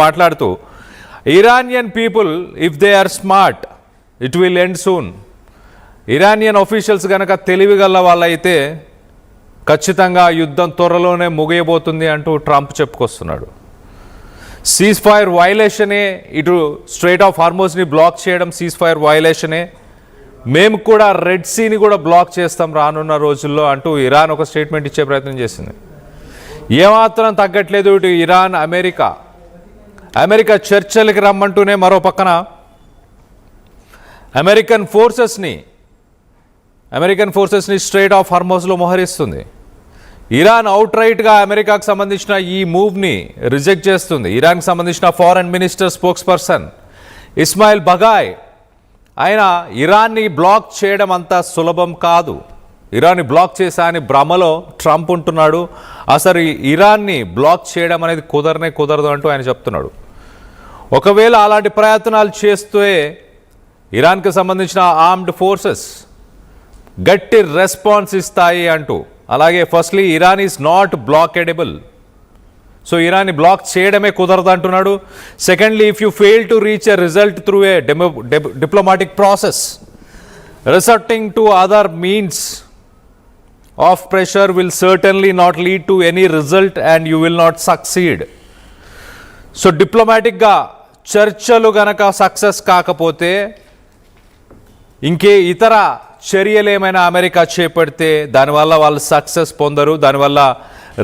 మాట్లాడుతూ Iranian people if they are smart it will end soon. Iranian officials కనుక తెలివిగల వాళ్ళైతే ఖచ్చితంగా యుద్ధం త్వరలోనే ముగియబోతుంది అంటూ ట్రంప్ చెప్పుకొస్తున్నాడు. సీజ్ ఫైర్ వైలేషనే, ఇటు స్ట్రైట్ ఆఫ్ హార్మోజ్ని బ్లాక్ చేయడం సీజ్ ఫైర్ వైలేషనే, మేము కూడా రెడ్ సీని కూడా బ్లాక్ చేస్తాం రానున్న రోజుల్లో అంటూ ఇరాన్ ఒక స్టేట్మెంట్ ఇచ్చే ప్రయత్నం చేసింది. ఏమాత్రం తగ్గట్లేదు ఇటు ఇరాన్ అమెరికా చర్చలకి రమ్మంటూనే మరో పక్కన అమెరికన్ ఫోర్సెస్ని స్ట్రైట్ ఆఫ్ హార్మోజ్లో మోహరిస్తుంది. ఇరాన్ అవుట్ రైట్గా అమెరికాకు సంబంధించిన ఈ మూవ్ని రిజెక్ట్ చేస్తుంది. ఇరాన్కి సంబంధించిన foreign minister spokesperson Ismail Baghaei ఆయన ఇరాన్ని బ్లాక్ చేయడం అంత సులభం కాదు, ఇరాన్ని బ్లాక్ చేశా అని భ్రమలో ట్రంప్ ఉంటున్నాడు. అసలు ఇరాన్ని బ్లాక్ చేయడం అనేది కుదరదు అంటూ ఆయన చెప్తున్నాడు. ఒకవేళ అలాంటి ప్రయత్నాలు చేస్తే ఇరాన్కి సంబంధించిన ఆర్మ్డ్ ఫోర్సెస్ గట్టి రెస్పాన్స్ ఇస్తాయి అంటూ, అలాగే firstly Iran is not blockadable, so ఇరాన్ని బ్లాక్ చేయడమే కుదరదు అంటున్నాడు. Secondly, if you fail to reach a result through a diplomatic process resorting to other means of pressure will certainly not lead to any result and you will not succeed. So డిప్లొమాటిక్గా చర్చలు గనక success కాకపోతే ఇంకే ఇతర చర్యలు ఏమైనా America చేపడితే దానివల్ల వాళ్ళు సక్సెస్ పొందరు, దానివల్ల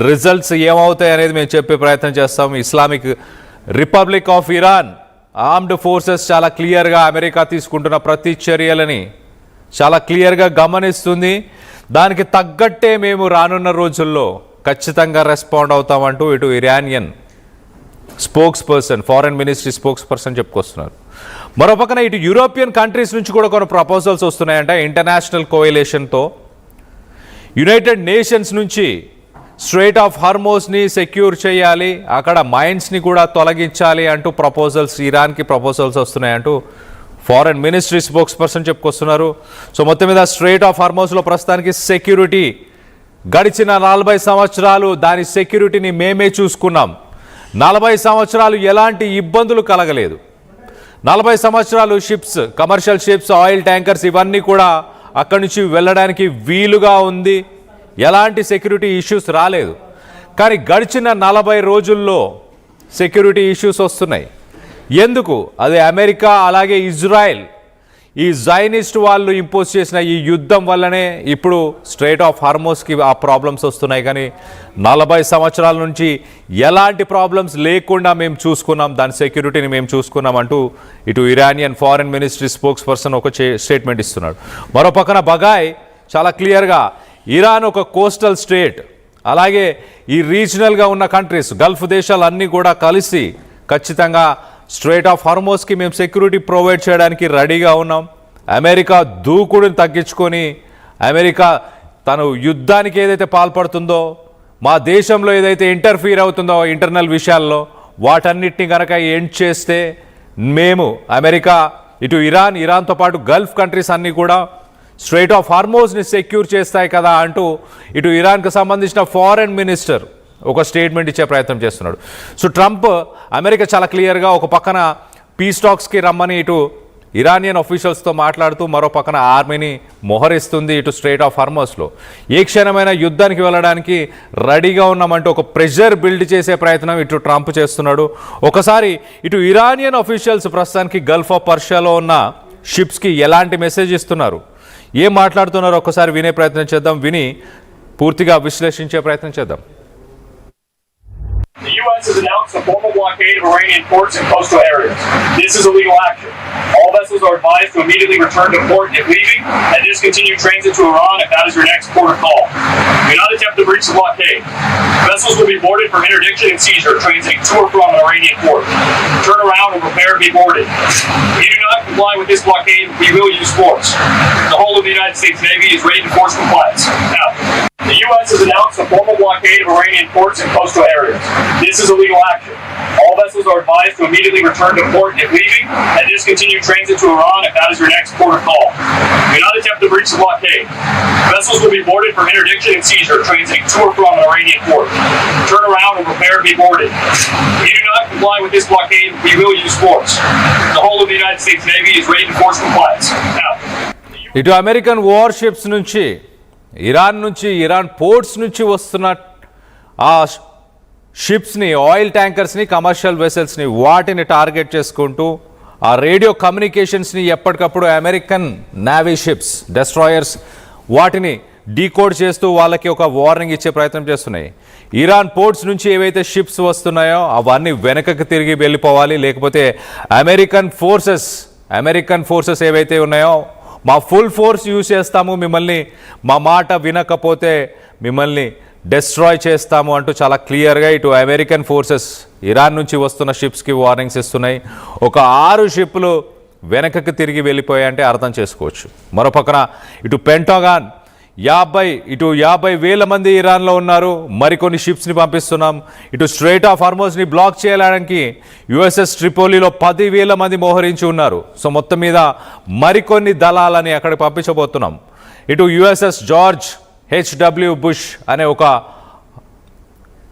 రిజల్ట్స్ ఏమవుతాయి అనేది మేము చెప్పే ప్రయత్నం చేస్తాం. Islamic republic of Iran armed forces చాలా క్లియర్గా అమెరికా తీసుకుంటున్న ప్రతి చర్యలని చాలా క్లియర్గా గమనిస్తుంది. దానికి తగ్గట్టే మేము రానున్న రోజుల్లో ఖచ్చితంగా రెస్పాండ్ అవుతామంటూ ఇటు Iranian spokesperson, foreign ministry spokesperson చెప్పుకొస్తున్నారు. మరోపక్కన ఇటు యూరోపియన్ కంట్రీస్ నుంచి కూడా కొన్ని ప్రపోజల్స్ వస్తున్నాయంట. ఇంటర్నేషనల్ కోయలేషన్తో యునైటెడ్ నేషన్స్ నుంచి స్ట్రైట్ ఆఫ్ హార్మోజ్ని సెక్యూర్ చేయాలి, అక్కడ మైన్స్ని కూడా తొలగించాలి అంటూ ఇరాన్కి ప్రపోజల్స్ వస్తున్నాయంటూ ఫారెన్ మినిస్ట్రీ స్పోక్స్ పర్సన్ చెప్పుకొస్తున్నారు. సో మొత్తం మీద స్ట్రైట్ ఆఫ్ హార్మోజ్లో ప్రస్తుతానికి సెక్యూరిటీ గడిచిన 40 సంవత్సరాలు దాని సెక్యూరిటీని మేమే చూసుకున్నాం. 40 సంవత్సరాలు ఎలాంటి ఇబ్బందులు కలగలేదు. 40 సంవత్సరాలు ships, commercial ships, oil tankers ఇవన్నీ కూడా అక్కడి నుంచి వెళ్ళడానికి వీలుగా ఉంది, ఎలాంటి సెక్యూరిటీ ఇష్యూస్ రాలేదు. కానీ గడిచిన 40 రోజుల్లో సెక్యూరిటీ ఇష్యూస్ వస్తున్నాయి. ఎందుకు? అది అమెరికా అలాగే ఇజ్రాయెల్, ఈ జైనిస్ట్ వాళ్ళు ఇంపోజ్ చేసిన ఈ యుద్ధం వల్లనే ఇప్పుడు స్ట్రైట్ ఆఫ్ హార్మోజ్కి ఆ ప్రాబ్లమ్స్ వస్తున్నాయి. కానీ 40 సంవత్సరాల నుంచి ఎలాంటి ప్రాబ్లమ్స్ లేకుండా మేము చూసుకున్నాం, దాని సెక్యూరిటీని మేము చూసుకున్నాం అంటూ ఇటు Iranian foreign ministry spokes person ఒక స్టేట్మెంట్ ఇస్తున్నాడు. మరో పక్కన బగాయ్ చాలా క్లియర్గా ఇరాన్ ఒక కోస్టల్ స్టేట్, అలాగే ఈ రీజనల్గా ఉన్న కంట్రీస్, గల్ఫ్ దేశాలన్నీ కూడా కలిసి ఖచ్చితంగా స్ట్రైట్ ఆఫ్ హార్మోజ్కి మేము సెక్యూరిటీ ప్రొవైడ్ చేయడానికి రెడీగా ఉన్నాం. అమెరికా దూకుడుని తగ్గించుకొని అమెరికా తను యుద్ధానికి ఏదైతే పాల్పడుతుందో, మా దేశంలో ఏదైతే ఇంటర్ఫీర్ అవుతుందో ఇంటర్నల్ విషయాల్లో, వాటన్నిటిని కనుక ఎండ్ చేస్తే మేము అమెరికా ఇటు ఇరాన్తో పాటు గల్ఫ్ కంట్రీస్ అన్నీ కూడా స్ట్రైట్ ఆఫ్ హార్మోజ్ని సెక్యూర్ చేస్తాయి కదా అంటూ ఇటు ఇరాన్కి సంబంధించిన ఫారెన్ మినిస్టర్ ఒక స్టేట్మెంట్ ఇచ్చే ప్రయత్నం చేస్తున్నాడు. సో ట్రంప్ అమెరికా చాలా క్లియర్గా ఒక పక్కన పీస్ టాక్స్కి రమ్మని ఇటు ఇరానియన్ ఆఫీషియల్స్తో మాట్లాడుతూ మరో పక్కన ఆర్మీని మోహరిస్తుంది ఇటు స్ట్రైట్ ఆఫ్ హార్మోజ్లో. ఏ క్షణమైన యుద్ధానికి వెళ్ళడానికి రెడీగా ఉన్నామంటూ ఒక ప్రెషర్ బిల్డ్ చేసే ప్రయత్నం ఇటు ట్రంప్ చేస్తున్నాడు. ఒకసారి ఇటు ఇరానియన్ ఆఫీషియల్స్ ప్రస్తుతానికి గల్ఫ్ ఆఫ్ పర్షియాలో ఉన్న షిప్స్కి ఎలాంటి మెసేజ్ ఇస్తున్నారు, ఏం మాట్లాడుతున్నారో ఒకసారి వినే ప్రయత్నం చేద్దాం, విని పూర్తిగా విశ్లేషించే ప్రయత్నం చేద్దాం. The U.S. has announced a formal blockade of Iranian ports and coastal areas. This is illegal action. All vessels are advised to immediately return to port if leaving and discontinue transit to Iran if that is your next port of call. Do not attempt to breach the blockade. Vessels will be boarded from interdiction and seizure transiting to or from an Iranian port. Turn around and prepare to be boarded. If you do not comply with this blockade, we will use force. The whole of the United States Navy is ready to force compliance. Now, the U.S. has announced a formal blockade of Iranian ports and coastal areas. This is illegal action. All vessels are advised to immediately return to port if leaving and discontinue transit to Iran if that is your next port of call. Do not attempt to breach the blockade. Vessels will be boarded for interdiction and seizure transiting to or from an Iranian port. Turn around and prepare to be boarded. If you do not comply with this blockade, we will use force. The whole of the United States Navy is ready to force compliance. Now, ఇటు American warships నుంచి Iran ports నుంచి వస్తున్న ఆ షిప్స్ని, oil ట్యాంకర్స్ని, commercial వెసల్స్ని వాటిని target చేసుకుంటూ ఆ radio కమ్యూనికేషన్స్ని ఎప్పటికప్పుడు American navy ships, destroyers వాటిని డీకోడ్ చేస్తూ వాళ్ళకి ఒక వార్నింగ్ ఇచ్చే ప్రయత్నం చేస్తున్నాయి. ఇరాన్ పోర్ట్స్ నుంచి ఏవైతే షిప్స్ వస్తున్నాయో అవన్నీ వెనకకి తిరిగి వెళ్ళిపోవాలి, లేకపోతే అమెరికన్ ఫోర్సెస్ ఏవైతే ఉన్నాయో మా ఫుల్ ఫోర్స్ యూజ్ చేస్తాము, మిమ్మల్ని మా మాట వినకపోతే మిమ్మల్ని డెస్ట్రాయ్ చేస్తాము అంటూ చాలా క్లియర్గా ఇటు అమెరికన్ ఫోర్సెస్ ఇరాన్ నుంచి వస్తున్న షిప్స్కి వార్నింగ్స్ ఇస్తున్నాయి. ఒక 6 షిప్లు వెనకకి తిరిగి వెళ్ళిపోయాయంటే అర్థం చేసుకోవచ్చు. మరోపక్కన ఇటు పెంటాగాన్ 50,000 మంది ఇరాన్లో ఉన్నారు, మరికొన్ని షిప్స్ని పంపిస్తున్నాం. ఇటు స్ట్రెయిట్ ఆఫ్ హార్మోజ్ని బ్లాక్ చేయడానికి యుఎస్ఎస్ ట్రిపోలీలో 10,000 మంది మోహరించి ఉన్నారు. సో మొత్తం మీద మరికొన్ని దళాలని అక్కడికి పంపించబోతున్నాం. ఇటు యుఎస్ఎస్ జార్జ్ హెచ్డబ్ల్యూ బుష్ అనే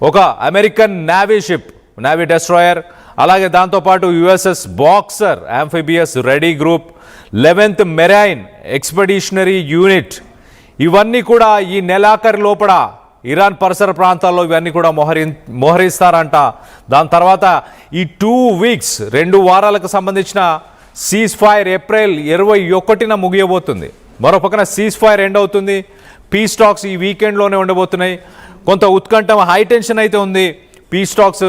ఒక అమెరికన్ నేవీ డెస్ట్రాయర్, అలాగే దాంతోపాటు USS Boxer amphibious ready group, 11th marine expeditionary unit, ఇవన్నీ కూడా ఈ నెలాఖరు లోపల ఇరాన్ పరిసర ప్రాంతాల్లో ఇవన్నీ కూడా మోహరిస్తారంట. దాని తర్వాత ఈ 2 వీక్స్ 2 వారాలకు సంబంధించిన సీజ్ ఫైర్ ఏప్రిల్ 21న ముగియబోతుంది. మరోపక్కన సీజ్ ఫైర్ ఎండ్ అవుతుంది. పీస్ టాక్స్ ఈ వీకెండ్లోనే ఉండబోతున్నాయి. కొంత ఉత్కంఠ, హై టెన్షన్ అయితే ఉంది. పీస్ టాక్స్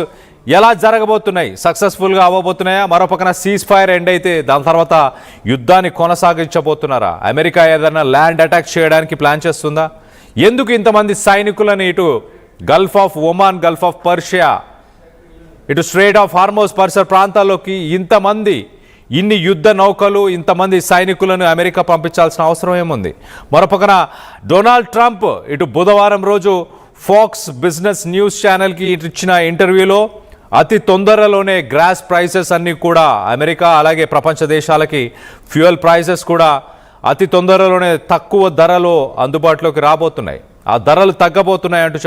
ఎలా జరగబోతున్నాయి, సక్సెస్ఫుల్గా అవ్వబోతున్నాయా? మరోపక్కన సీజ్ ఫైర్ ఎండ్ అయితే దాని తర్వాత యుద్ధాన్ని కొనసాగించబోతున్నారా? అమెరికా ఏదైనా ల్యాండ్ అటాక్ చేయడానికి ప్లాన్ చేస్తుందా? ఎందుకు ఇంతమంది సైనికులను ఇటు Gulf of Oman, Gulf of Persia, ఇటు స్ట్రెయిట్ ఆఫ్ హార్మోజ్ పరిసర ప్రాంతాల్లోకి ఇన్ని యుద్ధ నౌకలు, ఇంతమంది సైనికులను అమెరికా పంపించాల్సిన అవసరం ఏముంది? మరోపక్కన డొనాల్డ్ ట్రంప్ ఇటు బుధవారం రోజు ఫాక్స్ బిజినెస్ న్యూస్ ఛానల్కి ఇచ్చిన ఇంటర్వ్యూలో అతి తొందరలోనే గ్యాస్ ప్రైసెస్ అన్నీ కూడా అమెరికా అలాగే ప్రపంచ దేశాలకి ఫ్యూయల్ ప్రైసెస్ కూడా అతి తొందరలోనే తక్కువ ధరలో అందుబాటులోకి రాబోతున్నాయి, ఆ ధరలు తగ్గబోతున్నాయి అంటూ